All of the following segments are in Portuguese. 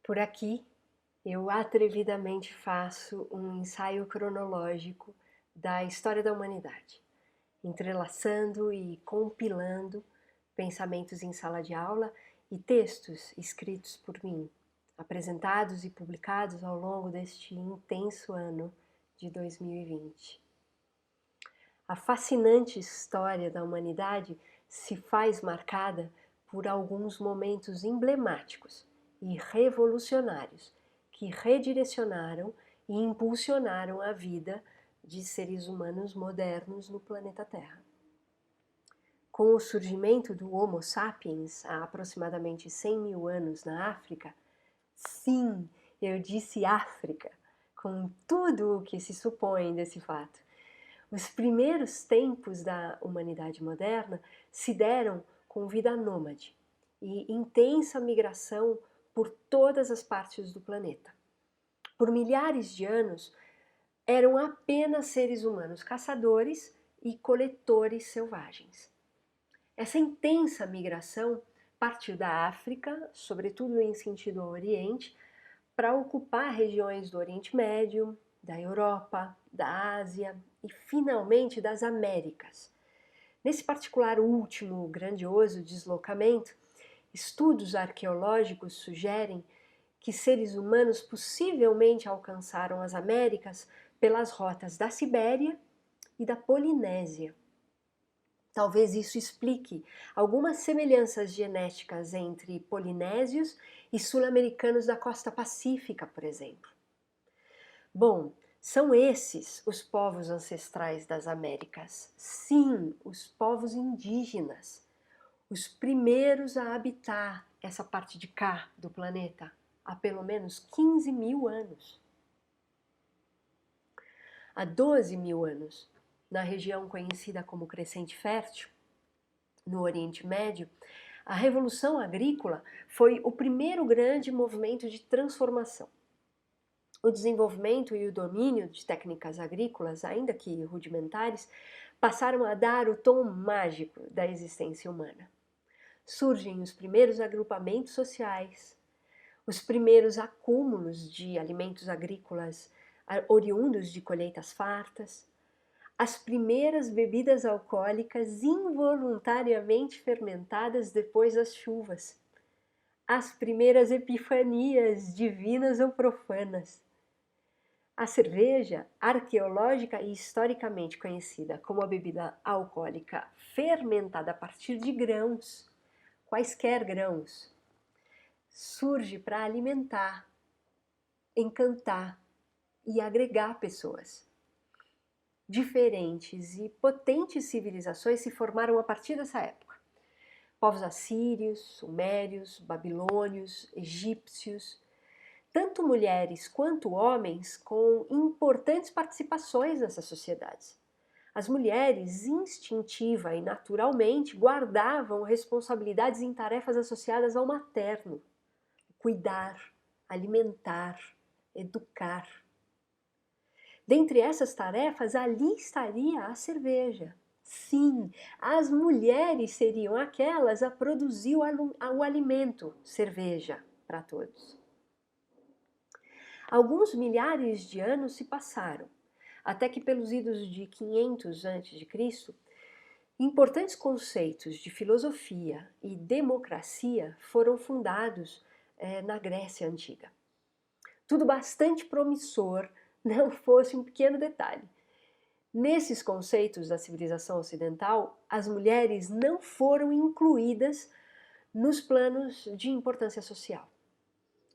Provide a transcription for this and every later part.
Por aqui, eu atrevidamente faço um ensaio cronológico da história da humanidade, entrelaçando e compilando pensamentos em sala de aula e textos escritos por mim, apresentados e publicados ao longo deste intenso ano de 2020. A fascinante história da humanidade se faz marcada por alguns momentos emblemáticos e revolucionários que redirecionaram e impulsionaram a vida de seres humanos modernos no planeta Terra. Com o surgimento do Homo sapiens há aproximadamente 100 mil anos na África, sim, eu disse África, com tudo o que se supõe desse fato, os primeiros tempos da humanidade moderna se deram com vida nômade e intensa migração por todas as partes do planeta. Por milhares de anos, eram apenas seres humanos caçadores e coletores selvagens. Essa intensa migração partiu da África, sobretudo em sentido ao Oriente, para ocupar regiões do Oriente Médio, da Europa, da Ásia e finalmente das Américas. Nesse particular último grandioso deslocamento, estudos arqueológicos sugerem que seres humanos possivelmente alcançaram as Américas pelas rotas da Sibéria e da Polinésia. Talvez isso explique algumas semelhanças genéticas entre polinésios e sul-americanos da costa pacífica, por exemplo. Bom, são esses os povos ancestrais das Américas. Sim, os povos indígenas, os primeiros a habitar essa parte de cá do planeta há pelo menos 15 mil anos. Há 12 mil anos, na região conhecida como Crescente Fértil, no Oriente Médio, a Revolução Agrícola foi o primeiro grande movimento de transformação. O desenvolvimento e o domínio de técnicas agrícolas, ainda que rudimentares, passaram a dar o tom mágico da existência humana. Surgem os primeiros agrupamentos sociais, os primeiros acúmulos de alimentos agrícolas oriundos de colheitas fartas, as primeiras bebidas alcoólicas involuntariamente fermentadas depois das chuvas, as primeiras epifanias divinas ou profanas. A cerveja, arqueológica e historicamente conhecida como a bebida alcoólica fermentada a partir de grãos, quaisquer grãos, surge para alimentar, encantar e agregar pessoas. Diferentes e potentes civilizações se formaram a partir dessa época. Povos assírios, sumérios, babilônios, egípcios, tanto mulheres quanto homens com importantes participações nessas sociedades. As mulheres, instintiva e naturalmente, guardavam responsabilidades em tarefas associadas ao materno: cuidar, alimentar, educar. Dentre essas tarefas, ali estaria a cerveja. Sim, as mulheres seriam aquelas a produzir o alimento, cerveja, para todos. Alguns milhares de anos se passaram, até que pelos idos de 500 a.C., importantes conceitos de filosofia e democracia foram fundados na Grécia Antiga. Tudo bastante promissor, não fosse um pequeno detalhe. Nesses conceitos da civilização ocidental, as mulheres não foram incluídas nos planos de importância social.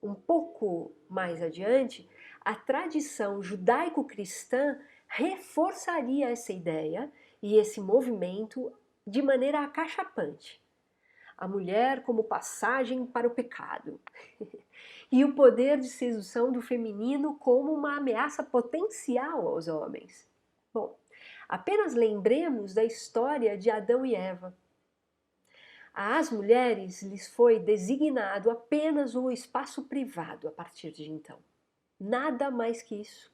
Um pouco mais adiante, a tradição judaico-cristã reforçaria essa ideia e esse movimento de maneira acachapante. A mulher como passagem para o pecado e o poder de sedução do feminino como uma ameaça potencial aos homens. Bom, apenas lembremos da história de Adão e Eva. Às mulheres lhes foi designado apenas o espaço privado a partir de então. Nada mais que isso.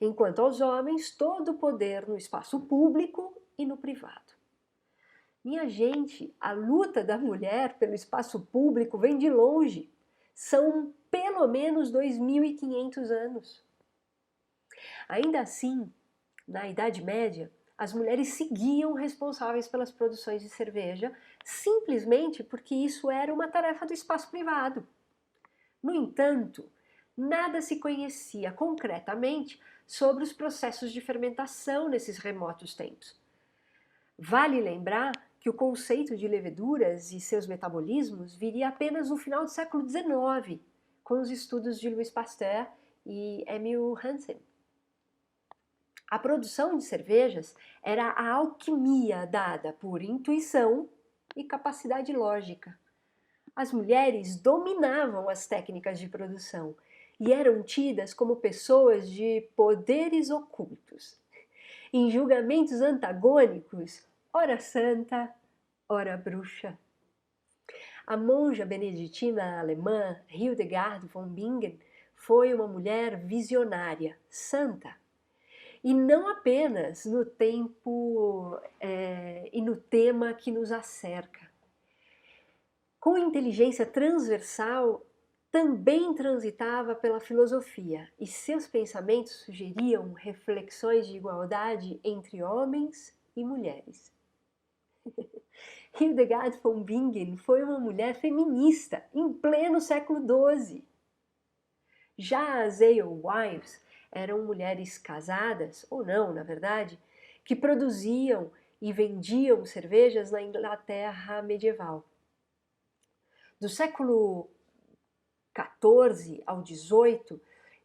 Enquanto aos homens, todo o poder no espaço público e no privado. Minha gente, a luta da mulher pelo espaço público vem de longe. São pelo menos 2.500 anos. Ainda assim, na Idade Média, as mulheres seguiam responsáveis pelas produções de cerveja, simplesmente porque isso era uma tarefa do espaço privado. No entanto, nada se conhecia concretamente sobre os processos de fermentação nesses remotos tempos. Vale lembrar que o conceito de leveduras e seus metabolismos viria apenas no final do século XIX, com os estudos de Louis Pasteur e Emil Hansen. A produção de cervejas era a alquimia dada por intuição e capacidade lógica. As mulheres dominavam as técnicas de produção e eram tidas como pessoas de poderes ocultos. Em julgamentos antagônicos, ora santa, ora bruxa. A monja beneditina alemã Hildegard von Bingen foi uma mulher visionária, santa. E não apenas no tempo e no tema que nos acerca. Com inteligência transversal, também transitava pela filosofia e seus pensamentos sugeriam reflexões de igualdade entre homens e mulheres. Hildegard von Bingen foi uma mulher feminista em pleno século XII. Já as alewives eram mulheres casadas, ou não, na verdade, que produziam e vendiam cervejas na Inglaterra medieval. Do século XIV ao XVIII,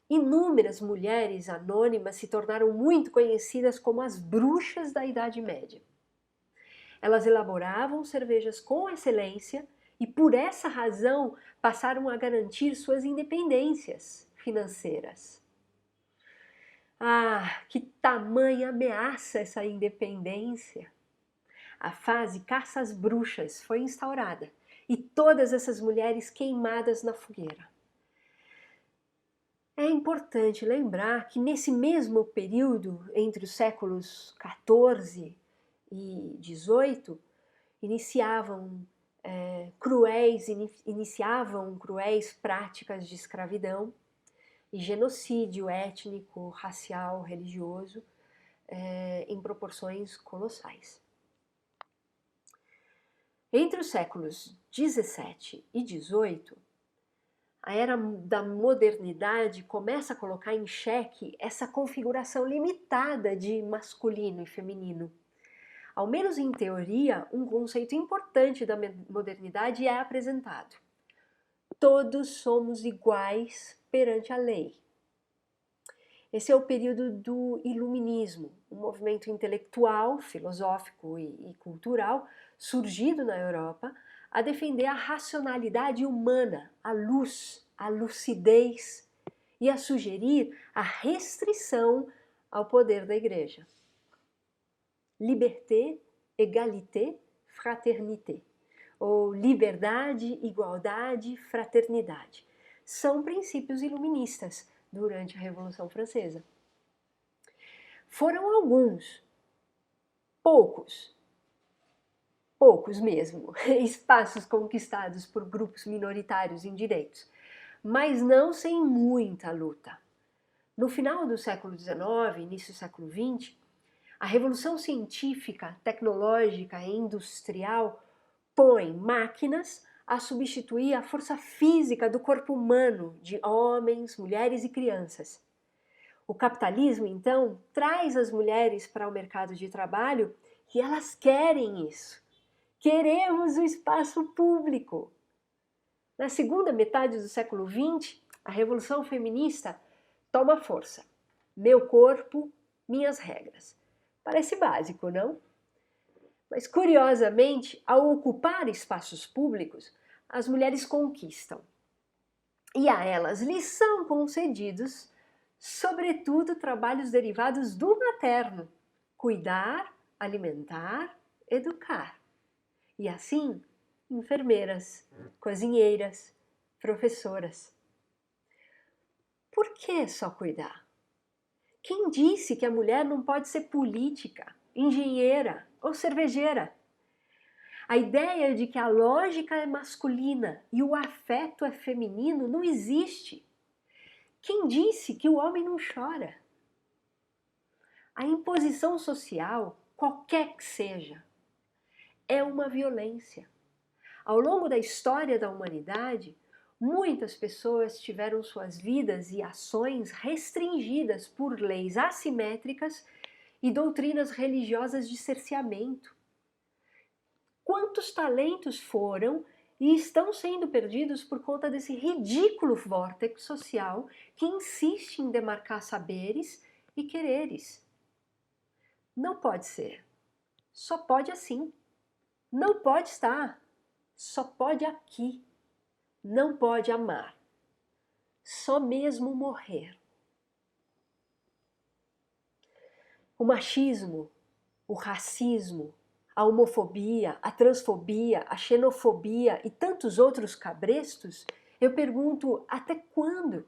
inúmeras mulheres anônimas se tornaram muito conhecidas como as bruxas da Idade Média. Elas elaboravam cervejas com excelência e, por essa razão, passaram a garantir suas independências financeiras. Ah, que tamanha ameaça essa independência! A fase caça às bruxas foi instaurada e todas essas mulheres queimadas na fogueira. É importante lembrar que nesse mesmo período, entre os séculos XIV e XVIII, iniciavam cruéis práticas de escravidão e genocídio étnico, racial, religioso, em proporções colossais. Entre os séculos XVII e XVIII, a era da modernidade começa a colocar em xeque essa configuração limitada de masculino e feminino. Ao menos em teoria, um conceito importante da modernidade é apresentado. Todos somos iguais perante a lei. Esse é o período do Iluminismo, um movimento intelectual, filosófico e cultural surgido na Europa a defender a racionalidade humana, a luz, a lucidez e a sugerir a restrição ao poder da Igreja. Liberté, égalité, fraternité, ou liberdade, igualdade, fraternidade, são princípios iluministas durante a Revolução Francesa. Foram alguns, poucos mesmo, espaços conquistados por grupos minoritários em direitos, mas não sem muita luta. No final do século XIX, início do século XX, a revolução científica, tecnológica e industrial põe máquinas a substituir a força física do corpo humano de homens, mulheres e crianças. O capitalismo, então, traz as mulheres para o mercado de trabalho e elas querem isso. Queremos o espaço público. Na segunda metade do século XX, a revolução feminista toma força. Meu corpo, minhas regras. Parece básico, não? Mas, curiosamente, ao ocupar espaços públicos, as mulheres conquistam. E a elas lhes são concedidos, sobretudo, trabalhos derivados do materno: cuidar, alimentar, educar. E assim, enfermeiras, cozinheiras, professoras. Por que só cuidar? Quem disse que a mulher não pode ser política, engenheira ou cervejeira? A ideia de que a lógica é masculina e o afeto é feminino não existe. Quem disse que o homem não chora? A imposição social, qualquer que seja, é uma violência. Ao longo da história da humanidade, muitas pessoas tiveram suas vidas e ações restringidas por leis assimétricas e doutrinas religiosas de cerceamento. Quantos talentos foram e estão sendo perdidos por conta desse ridículo vórtice social que insiste em demarcar saberes e quereres? Não pode ser. Só pode assim. Não pode estar. Só pode aqui. Não pode amar. Só mesmo morrer. O machismo, o racismo, a homofobia, a transfobia, a xenofobia e tantos outros cabrestos, eu pergunto, até quando?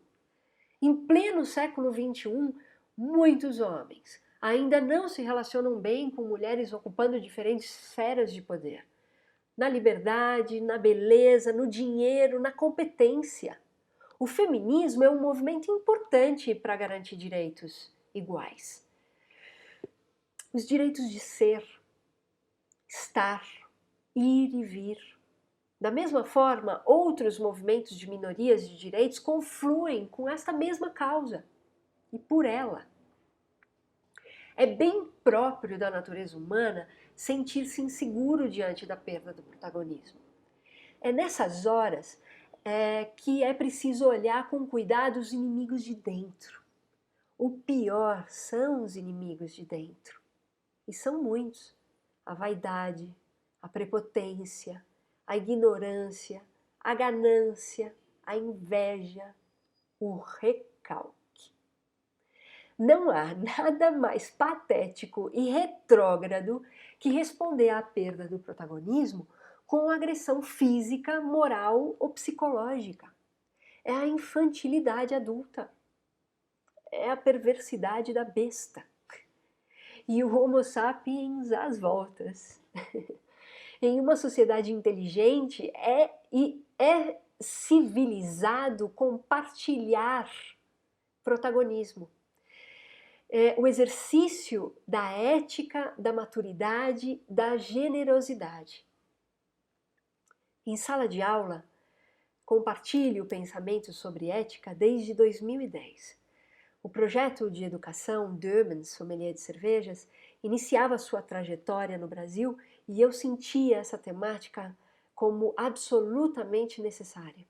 Em pleno século XXI, muitos homens ainda não se relacionam bem com mulheres ocupando diferentes esferas de poder. Na liberdade, na beleza, no dinheiro, na competência. O feminismo é um movimento importante para garantir direitos iguais. Os direitos de ser, estar, ir e vir. Da mesma forma, outros movimentos de minorias de direitos confluem com esta mesma causa e por ela. É bem próprio da natureza humana sentir-se inseguro diante da perda do protagonismo. É nessas horas que é preciso olhar com cuidado os inimigos de dentro. O pior são os inimigos de dentro. E são muitos. A vaidade, a prepotência, a ignorância, a ganância, a inveja, o recalque. Não há nada mais patético e retrógrado que responder à perda do protagonismo com agressão física, moral ou psicológica. É a infantilidade adulta. É a perversidade da besta. E o Homo sapiens às voltas. Em uma sociedade inteligente é civilizado compartilhar protagonismo. O exercício da ética, da maturidade, da generosidade. Em sala de aula, compartilho pensamentos sobre ética desde 2010. O projeto de educação Durban Sommelier de Cervejas iniciava sua trajetória no Brasil e eu sentia essa temática como absolutamente necessária.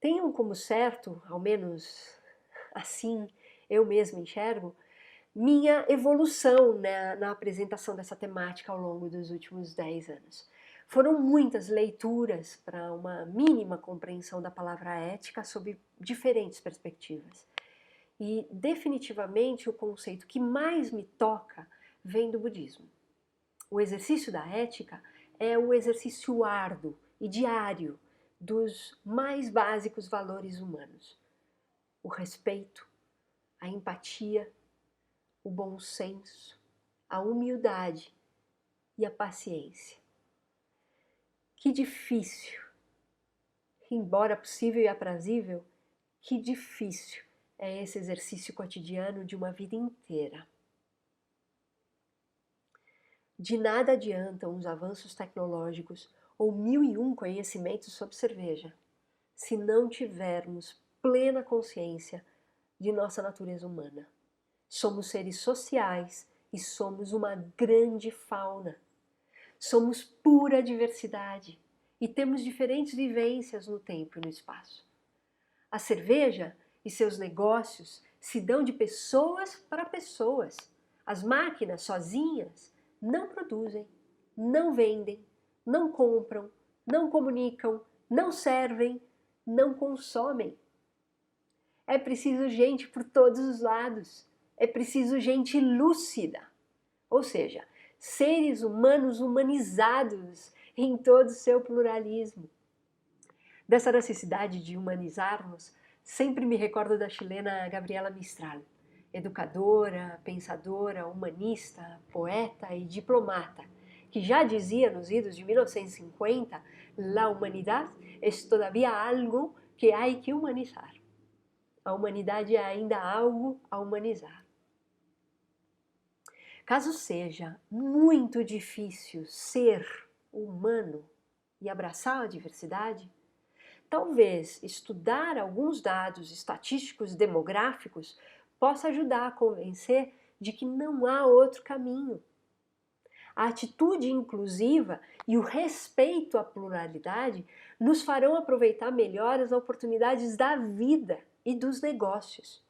Tenho como certo, ao menos assim eu mesma enxergo, minha evolução na apresentação dessa temática ao longo dos últimos 10 anos. Foram muitas leituras para uma mínima compreensão da palavra ética sob diferentes perspectivas. E definitivamente o conceito que mais me toca vem do budismo. O exercício da ética é o exercício árduo e diário dos mais básicos valores humanos. O respeito, a empatia, o bom senso, a humildade e a paciência. Que difícil, embora possível e aprazível, que difícil é esse exercício cotidiano de uma vida inteira. De nada adiantam os avanços tecnológicos ou 1001 conhecimentos sobre cerveja, se não tivermos plena consciência de nossa natureza humana. Somos seres sociais e somos uma grande fauna. Somos pura diversidade e temos diferentes vivências no tempo e no espaço. A cerveja e seus negócios se dão de pessoas para pessoas. As máquinas sozinhas não produzem, não vendem, não compram, não comunicam, não servem, não consomem. É preciso gente por todos os lados. É preciso gente lúcida. Ou seja, seres humanos humanizados em todo o seu pluralismo. Dessa necessidade de humanizarmos, sempre me recordo da chilena Gabriela Mistral, educadora, pensadora, humanista, poeta e diplomata, que já dizia nos idos de 1950, la humanidad es todavía algo que hay que humanizar. A humanidade é ainda algo a humanizar. Caso seja muito difícil ser humano e abraçar a diversidade, talvez estudar alguns dados estatísticos demográficos possa ajudar a convencer de que não há outro caminho. A atitude inclusiva e o respeito à pluralidade nos farão aproveitar melhor as oportunidades da vida e dos negócios.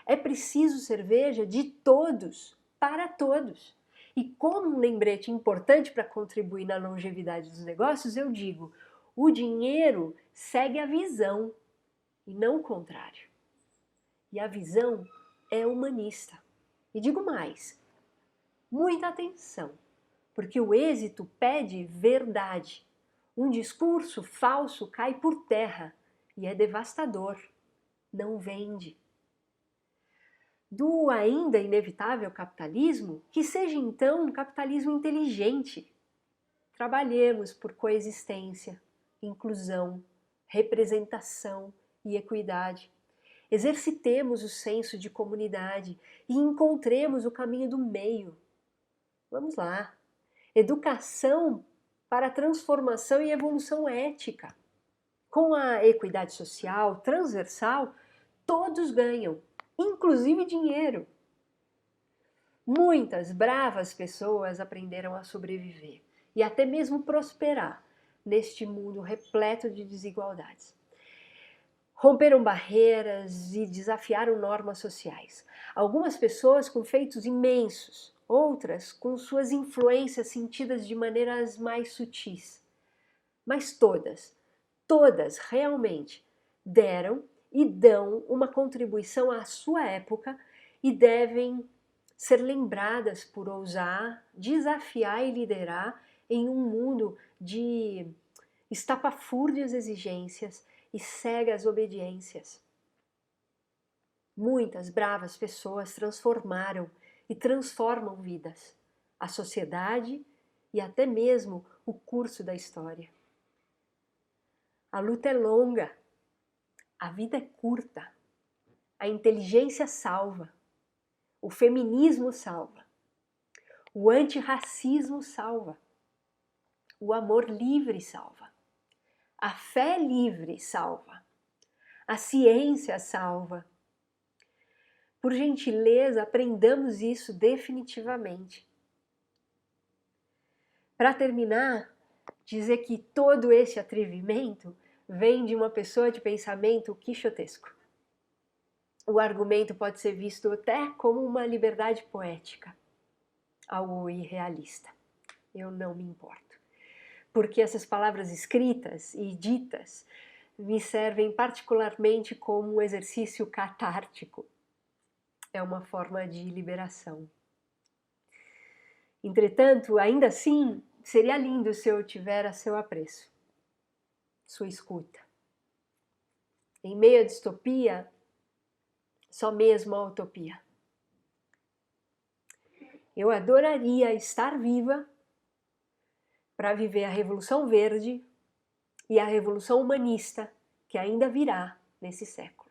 É preciso cerveja de todos, para todos. E como um lembrete importante para contribuir na longevidade dos negócios, eu digo, o dinheiro segue a visão e não o contrário. E a visão é humanista. E digo mais, muita atenção, porque o êxito pede verdade. Um discurso falso cai por terra e é devastador, não vende. Do ainda inevitável capitalismo, que seja então um capitalismo inteligente. Trabalhemos por coexistência, inclusão, representação e equidade. Exercitemos o senso de comunidade e encontremos o caminho do meio. Vamos lá. Educação para transformação e evolução ética. Com a equidade social transversal, todos ganham, inclusive dinheiro. Muitas bravas pessoas aprenderam a sobreviver e até mesmo prosperar neste mundo repleto de desigualdades. Romperam barreiras e desafiaram normas sociais. Algumas pessoas com feitos imensos, outras com suas influências sentidas de maneiras mais sutis. Mas todas realmente deram e dão uma contribuição à sua época e devem ser lembradas por ousar, desafiar e liderar em um mundo de estapafúrdias exigências e cegas obediências. Muitas bravas pessoas transformaram e transformam vidas, a sociedade e até mesmo o curso da história. A luta é longa, a vida é curta, a inteligência salva, o feminismo salva, o antirracismo salva, o amor livre salva, a fé livre salva, a ciência salva. Por gentileza, aprendamos isso definitivamente. Para terminar, dizer que todo esse atrevimento vem de uma pessoa de pensamento quixotesco. O argumento pode ser visto até como uma liberdade poética, algo irrealista. Eu não me importo, porque essas palavras escritas e ditas me servem particularmente como um exercício catártico. É uma forma de liberação. Entretanto, ainda assim, seria lindo se eu tiver a seu apreço, sua escuta. Em meio à distopia, só mesmo a utopia. Eu adoraria estar viva para viver a Revolução Verde e a Revolução Humanista que ainda virá nesse século.